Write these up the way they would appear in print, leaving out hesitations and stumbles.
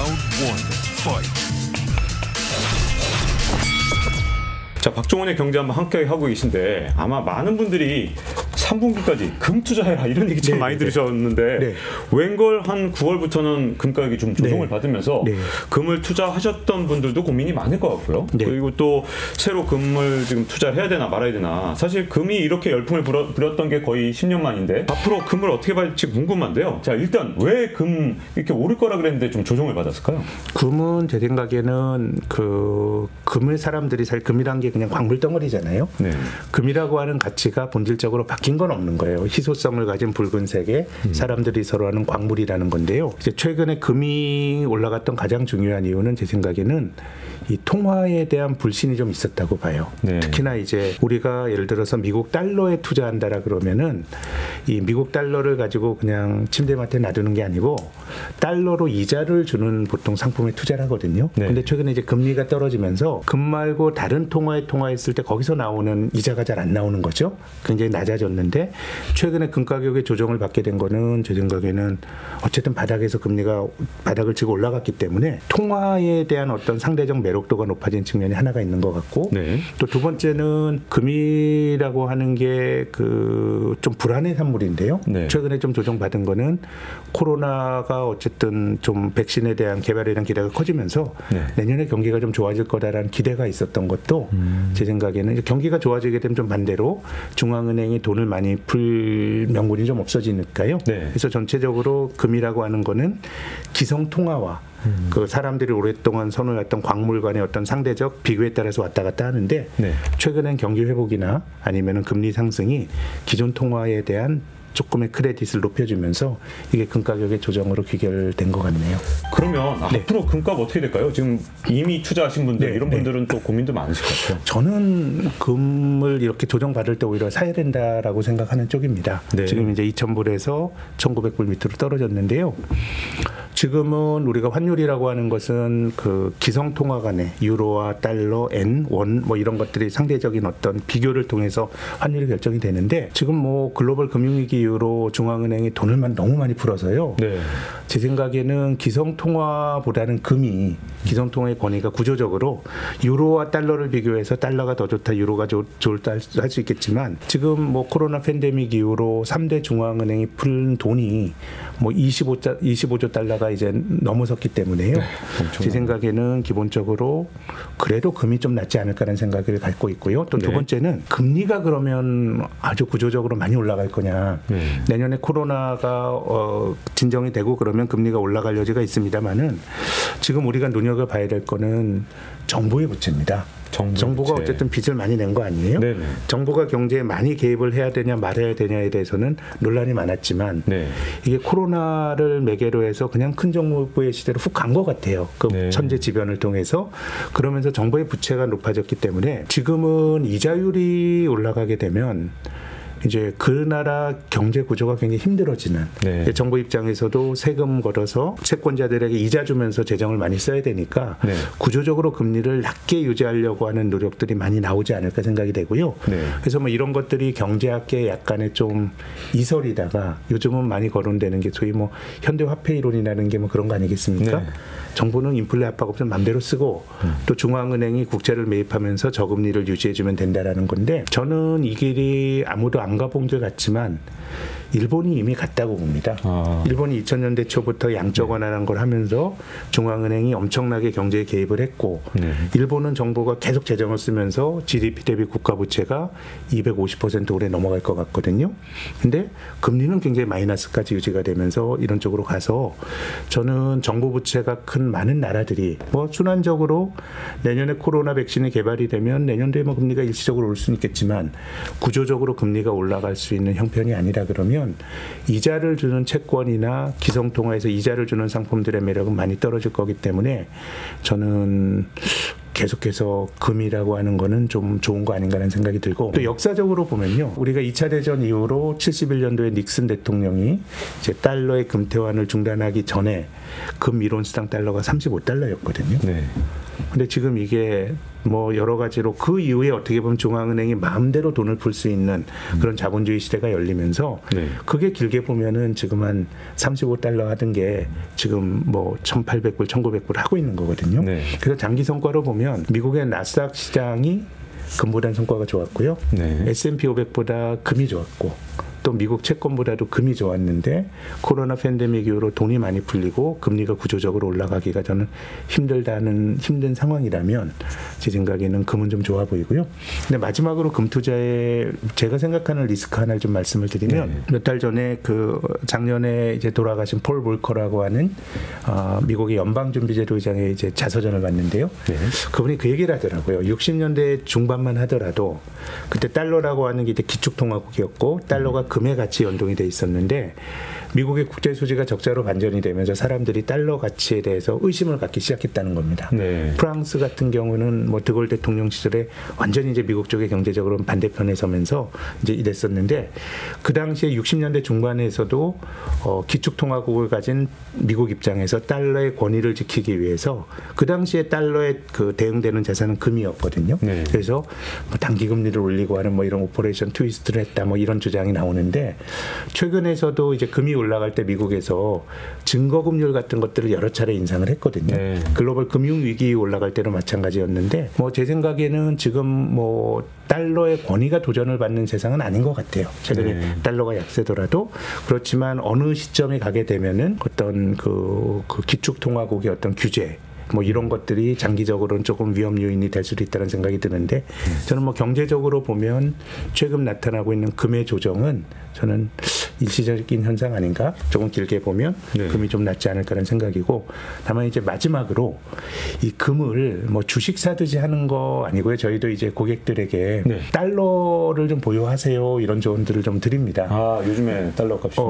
Round 1, fight. 자, 박종원의 경제 한번 함께 하고 계신데 아마 많은 분들이 3분기까지 금 투자해라 이런 얘기 참 많이 들으셨는데 웬걸 한 9월부터는 금 가격이 좀 조정을 받으면서 금을 투자하셨던 분들도 고민이 많을 것 같고요. 그리고 또 새로 금을 지금 투자해야 되나 말아야 되나, 사실 금이 이렇게 열풍을 부렸던 게 거의 10년 만인데 앞으로 금을 어떻게 받을지 궁금한데요. 자, 일단 왜 금 이렇게 오를 거라 그랬는데 좀 조정을 받았을까요? 금은 제 생각에는 금을 사람들이 살, 금이란 게 그냥 광물 덩어리잖아요. 금이라고 하는 가치가 본질적으로 바뀐 건 없는 거예요. 희소성을 가진 붉은색의 사람들이 서로 하는 광물이라는 건데요. 이제 최근에 금이 올라갔던 가장 중요한 이유는 제 생각에는 이 통화에 대한 불신이 좀 있었다고 봐요. 특히나 이제 우리가 예를 들어서 미국 달러에 투자한다라 그러면은 이 미국 달러를 가지고 그냥 침대맡에 놔두는 게 아니고 달러로 이자를 주는 보통 상품에 투자를 하거든요. 근데 최근에 이제 금리가 떨어지면서 금 말고 다른 통화에 통화했을 때 거기서 나오는 이자가 잘 안 나오는 거죠. 굉장히 낮아졌는데 최근에 금 가격의 조정을 받게 된 거는 제 생각에는 어쨌든 바닥에서 금리가 바닥을 치고 올라갔기 때문에 통화에 대한 어떤 상대적 매력도가 높아진 측면이 하나가 있는 것 같고, 또 두 번째는 금이라고 하는 게 좀 불안의 산물인데요. 최근에 좀 조정받은 거는 코로나가 어쨌든 좀 백신에 대한 개발에 대한 기대가 커지면서 내년에 경기가 좀 좋아질 거다라는 기대가 있었던 것도 제 생각에는 경기가 좋아지게 되면 좀 반대로 중앙은행이 돈을 많이 풀 명분이 좀 없어지니까요. 그래서 전체적으로 금이라고 하는 거는 기성 통화와 그 사람들이 오랫동안 선호했던 광물 간의 어떤 상대적 비교에 따라서 왔다 갔다 하는데 최근엔 경기 회복이나 아니면은 금리 상승이 기존 통화에 대한 조금의 크레딧을 높여주면서 이게 금 가격의 조정으로 귀결된 것 같네요. 그러면 앞으로 금값 어떻게 될까요? 지금 이미 투자하신 분들 이런 분들은 또 고민도 많으실 것 같아요. 저는 금을 이렇게 조정받을 때 오히려 사야 된다라고 생각하는 쪽입니다. 지금 이제 2,000불에서 1,900불 밑으로 떨어졌는데요. 지금은 우리가 환율이라고 하는 것은 그 기성 통화 간의 유로와 달러, 엔, 원 뭐 이런 것들이 상대적인 어떤 비교를 통해서 환율이 결정이 되는데 지금 뭐 글로벌 금융위기 이후로 중앙은행이 돈을 너무 많이 풀어서요. 제 생각에는 기성 통화보다는 금이 기성 통화의 권위가 구조적으로 유로와 달러를 비교해서 달러가 더 좋다, 유로가 좋다 할 수 있겠지만 지금 뭐 코로나 팬데믹 이후로 3대 중앙은행이 풀 돈이 뭐 25조 달러가 이제 넘어섰기 때문에요. 제 생각에는 기본적으로 그래도 금이 좀 낫지 않을까라는 생각을 갖고 있고요. 또 두 번째는 금리가 그러면 아주 구조적으로 많이 올라갈 거냐. 내년에 코로나가 진정이 되고 그러면 금리가 올라갈 여지가 있습니다만은 지금 우리가 눈여겨봐야 될 거는 정부의 부채입니다. 정부가 어쨌든 빚을 많이 낸 거 아니에요? 정부가 경제에 많이 개입을 해야 되냐 말아야 되냐에 대해서는 논란이 많았지만 이게 코로나를 매개로 해서 그냥 큰 정부의 시대로 훅 간 것 같아요. 그 천재지변을 통해서. 그러면서 정부의 부채가 높아졌기 때문에 지금은 이자율이 올라가게 되면 이제 그 나라 경제 구조가 굉장히 힘들어지는 정부 입장에서도 세금 걸어서 채권자들에게 이자 주면서 재정을 많이 써야 되니까 구조적으로 금리를 낮게 유지하려고 하는 노력들이 많이 나오지 않을까 생각이 되고요. 그래서 뭐 이런 것들이 경제학계 약간의 좀 이설이다가 요즘은 많이 거론되는 게 소위 뭐 현대화폐 이론이라는 게 뭐 그런 거 아니겠습니까? 정부는 인플레 압박 없으면 맘대로 쓰고 또 중앙은행이 국채를 매입하면서 저금리를 유지해주면 된다라는 건데 저는 이 길이 아무도 안 가본 길 같지만 일본이 이미 갔다고 봅니다. 일본이 2000년대 초부터 양적 완화라는 걸 하면서 중앙은행이 엄청나게 경제에 개입을 했고 일본은 정부가 계속 재정을 쓰면서 GDP 대비 국가 부채가 250% 올해 넘어갈 것 같거든요. 근데 금리는 굉장히 마이너스까지 유지가 되면서 이런 쪽으로 가서 저는 정부 부채가 큰 많은 나라들이 뭐 순환적으로 내년에 코로나 백신이 개발이 되면 내년도에 뭐 금리가 일시적으로 올 수는 있겠지만 구조적으로 금리가 올라갈 수 있는 형편이 아니라 그러면 이자를 주는 채권이나 기성통화에서 이자를 주는 상품들의 매력은 많이 떨어질 거기 때문에 저는 계속해서 금이라고 하는 거는 좀 좋은 거 아닌가라는 생각이 들고 또 역사적으로 보면요. 우리가 2차 대전 이후로 71년도에 닉슨 대통령이 이제 달러의 금태환을 중단하기 전에 금 1온 수당 달러가 35달러였거든요. 근데 지금 이게 뭐 여러 가지로 그 이후에 어떻게 보면 중앙은행이 마음대로 돈을 풀 수 있는 그런 자본주의 시대가 열리면서 네. 그게 길게 보면은 지금 한 35달러 하던 게 지금 뭐 1,800불, 1,900불 하고 있는 거거든요. 네. 그래서 장기 성과로 보면 미국의 나스닥 시장이 금보다는 성과가 좋았고요. 네. S&P 500보다 금이 좋았고 또 미국 채권보다도 금이 좋았는데 코로나 팬데믹 이후로 돈이 많이 풀리고 금리가 구조적으로 올라가기가 저는 힘든 상황이라면 제 생각에는 금은 좀 좋아 보이고요. 근데 마지막으로 금 투자에 제가 생각하는 리스크 하나를 좀 말씀을 드리면 몇 달 전에 그 작년에 이제 돌아가신 폴 볼커라고 하는 미국의 연방준비제도 의장의 이제 자서전을 봤는데요. 네. 그분이 그 얘기를 하더라고요. 60년대 중반만 하더라도 그때 달러라고 하는 게 이제 기축통화국이었고 달러가 금의 가치 연동이 돼 있었는데 미국의 국제 수지가 적자로 반전이 되면서 사람들이 달러 가치에 대해서 의심을 갖기 시작했다는 겁니다. 네. 프랑스 같은 경우는 뭐 드골 대통령 시절에 완전히 이제 미국 쪽의 경제적으로 반대편에 서면서 이제 이랬었는데 그 당시에 60년대 중반에서도 기축통화국을 가진 미국 입장에서 달러의 권위를 지키기 위해서 그 당시에 달러에 그 대응되는 자산은 금이었거든요. 네. 그래서 뭐 단기 금리를 올리고 하는 뭐 이런 오퍼레이션 트위스트를 했다 뭐 이런 주장이 나오는데 최근에서도 이제 금이 올라갈 때 미국에서 증거금률 같은 것들을 여러 차례 인상을 했거든요. 네. 글로벌 금융위기 올라갈 때도 마찬가지였는데 뭐 제 생각에는 지금 뭐 달러의 권위가 도전을 받는 세상은 아닌 것 같아요. 최근에 네. 달러가 약세더라도 그렇지만 어느 시점에 가게 되면은 어떤 그 기축통화국의 어떤 규제 뭐 이런 것들이 장기적으로는 조금 위험 요인이 될 수도 있다는 생각이 드는데 저는 뭐 경제적으로 보면 최근 나타나고 있는 금의 조정은 저는 일시적인 현상 아닌가? 조금 길게 보면 네. 금이 좀 낫지 않을까라는 생각이고 다만 이제 마지막으로 이 금을 뭐 주식 사듯이 하는 거 아니고요. 저희도 이제 고객들에게 네. 달러를 좀 보유하세요 이런 조언들을 좀 드립니다. 아 요즘에 달러 값이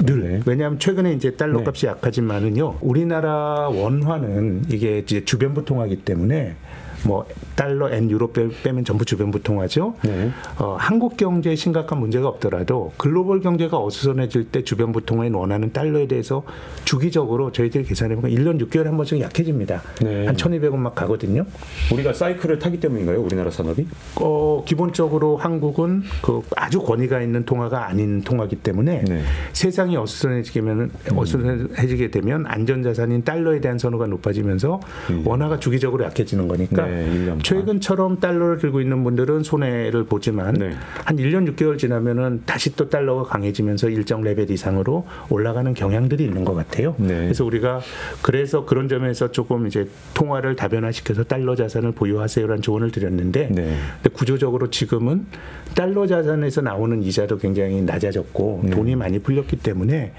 늘 네. 왜냐하면 최근에 이제 달러 값이 약하지만은요 우리나라 원화는 이게 이제 주변부 통화이기 때문에 뭐 달러, 엔, 유로 빼면 전부 주변부 통화죠. 네. 한국 경제에 심각한 문제가 없더라도 글로벌 경제가 어수선해질 때 주변부 통화인 원하는 달러에 대해서 주기적으로 저희들이 계산해보면 1년 6개월에 한 번씩 약해집니다. 네. 한 1,200원 막 가거든요. 우리가 사이클을 타기 때문인가요? 우리나라 산업이? 기본적으로 한국은 그 아주 권위가 있는 통화가 아닌 통화이기 때문에 네. 세상이 어수선해지게 되면 안전자산인 달러에 대한 선호가 높아지면서 원화가 주기적으로 약해지는 거니까 네, 최근처럼 달러를 들고 있는 분들은 손해를 보지만 네. 한 1년 6개월 지나면은 다시 또 달러가 강해지면서 일정 레벨 이상으로 올라가는 경향들이 있는 것 같아요. 네. 그래서 우리가 그런 점에서 조금 이제 통화를 다변화시켜서 달러 자산을 보유하세요라는 조언을 드렸는데 네. 근데 구조적으로 지금은 달러 자산에서 나오는 이자도 굉장히 낮아졌고 돈이 많이 풀렸기 때문에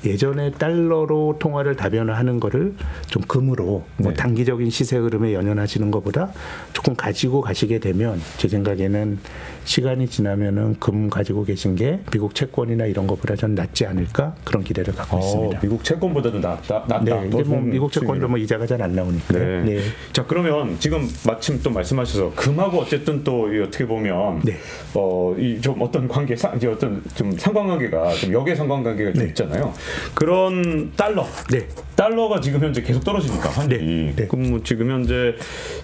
예전에 달러로 통화를 다변화하는 거를 좀 금으로 뭐 단기적인 시세 흐름에 연연하시는 것보다 조금 가지고 가시게 되면 제 생각에는 시간이 지나면은 금 가지고 계신 게 미국 채권이나 이런 것보다 전 낫지 않을까 그런 기대를 갖고 있습니다. 미국 채권보다도 낫다. 네, 이제 뭐 미국 채권도 뭐 이자가 잘 안 나오니까. 네. 네. 자 그러면 지금 마침 또 말씀하셔서 금하고 어쨌든 또 어떻게 보면 네. 이 좀 어떤 관계 이제 어떤 좀 상관관계가 좀 역의 상관관계가 좀 있잖아요. 그런 달러가 지금 현재 계속 떨어지니까 환율이. 그럼 뭐 지금 현재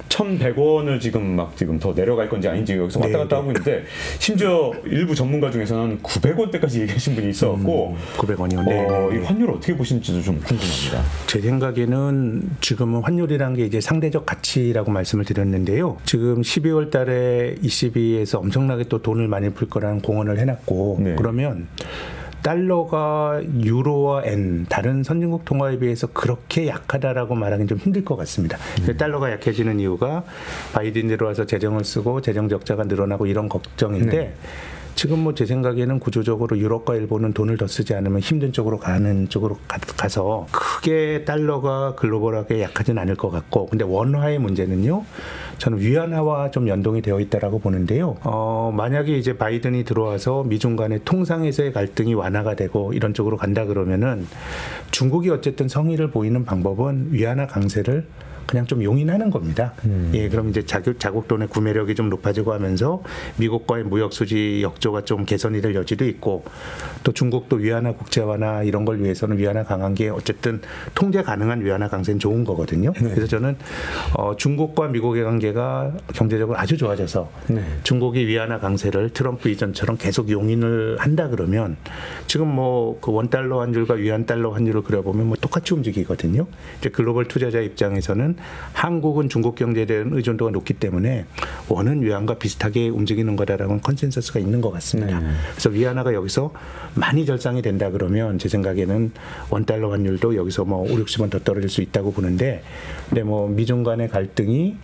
1,100원을 지금 더 내려갈 건지 아닌지 여기서 왔다 갔다 하고 있는데 심지어 일부 전문가 중에서는 900원대까지 얘기하신 분이 있어갖고 900원이요. 이 환율을 어떻게 보시는지도 좀 궁금합니다. 제 생각에는 지금은 환율이라는 게 이제 상대적 가치라고 말씀을 드렸는데요. 지금 12월 달에 ECB에서 엄청나게 또 돈을 많이 풀 거라는 공언을 해놨고 그러면 달러가 유로와 엔 다른 선진국 통화에 비해서 그렇게 약하다라고 말하기는 좀 힘들 것 같습니다. 달러가 약해지는 이유가 바이든이 들어와서 재정을 쓰고 재정 적자가 늘어나고 이런 걱정인데 지금 뭐 제 생각에는 구조적으로 유럽과 일본은 돈을 더 쓰지 않으면 힘든 쪽으로 가서 크게 달러가 글로벌하게 약하진 않을 것 같고 근데 원화의 문제는요. 저는 위안화와 좀 연동이 되어 있다라고 보는데요. 만약에 이제 바이든이 들어와서 미중 간의 통상에서의 갈등이 완화가 되고 이런 쪽으로 간다 그러면은 중국이 어쨌든 성의를 보이는 방법은 위안화 강세를 그냥 좀 용인하는 겁니다. 예, 그럼 이제 자국 돈의 구매력이 좀 높아지고 하면서 미국과의 무역 수지 역조가 좀 개선이 될 여지도 있고 또 중국도 위안화 국제화나 이런 걸 위해서는 위안화 강한 게 어쨌든 통제 가능한 위안화 강세는 좋은 거거든요. 네. 그래서 저는 중국과 미국의 관계가 경제적으로 아주 좋아져서 네. 중국이 위안화 강세를 트럼프 이전처럼 계속 용인을 한다 그러면 지금 뭐 그 원달러 환율과 위안 달러 환율을 그려보면 뭐 똑같이 움직이거든요. 이제 글로벌 투자자 입장에서는 한국은 중국 경제에 대한 의존도가 높기 때문에 원은 위안과 비슷하게 움직이는 거다라는 컨센서스가 있는 것 같습니다. 네. 그래서 위안화가 여기서 많이 절상이 된다 그러면 제 생각에는 원달러 환율도 여기서 뭐 5, 60원 더 떨어질 수 있다고 보는데 근데 뭐 미중 간의 갈등이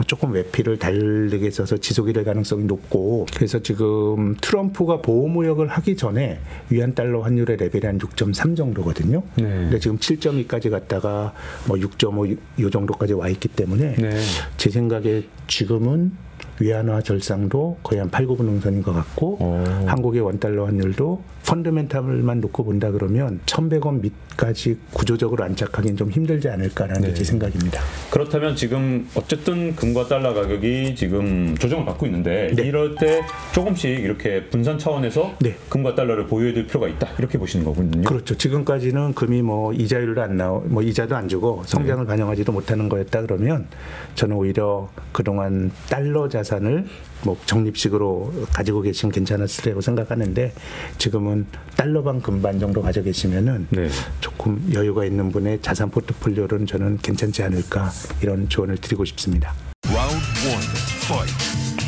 조금 외피를 달리게 있어서 지속이 될 가능성이 높고 그래서 지금 트럼프가 보호무역을 하기 전에 위안 달러 환율의 레벨이 한 6.3 정도거든요. 네. 근데 지금 7.2까지 갔다가 뭐 6.5 이 정도까지 와 있기 때문에 네. 제 생각에 지금은 위안화 절상도 거의 한 8, 9분 능선인 것 같고 한국의 원달러 환율도 펀더멘탈만 놓고 본다 그러면 1,100원 밑까지 구조적으로 안착하기는 좀 힘들지 않을까라는 게 제 생각입니다. 그렇다면 지금 어쨌든 금과 달러 가격이 지금 조정을 받고 있는데 네. 이럴 때 조금씩 이렇게 분산 차원에서 네. 금과 달러를 보유해둘 필요가 있다 이렇게 보시는 거군요. 그렇죠. 지금까지는 금이 뭐 이자율도 안 뭐 이자도 안 주고 성장을 네. 반영하지도 못하는 거였다 그러면 저는 오히려 그동안 달러 자산을 뭐 적립식으로 가지고 계시면 괜찮았을 거라고 생각하는데 지금은 달러반 금반 정도 가지고 계시면은 네. 조금 여유가 있는 분의 자산 포트폴리오는 저는 괜찮지 않을까 이런 조언을 드리고 싶습니다. 라운드 1, 파이트.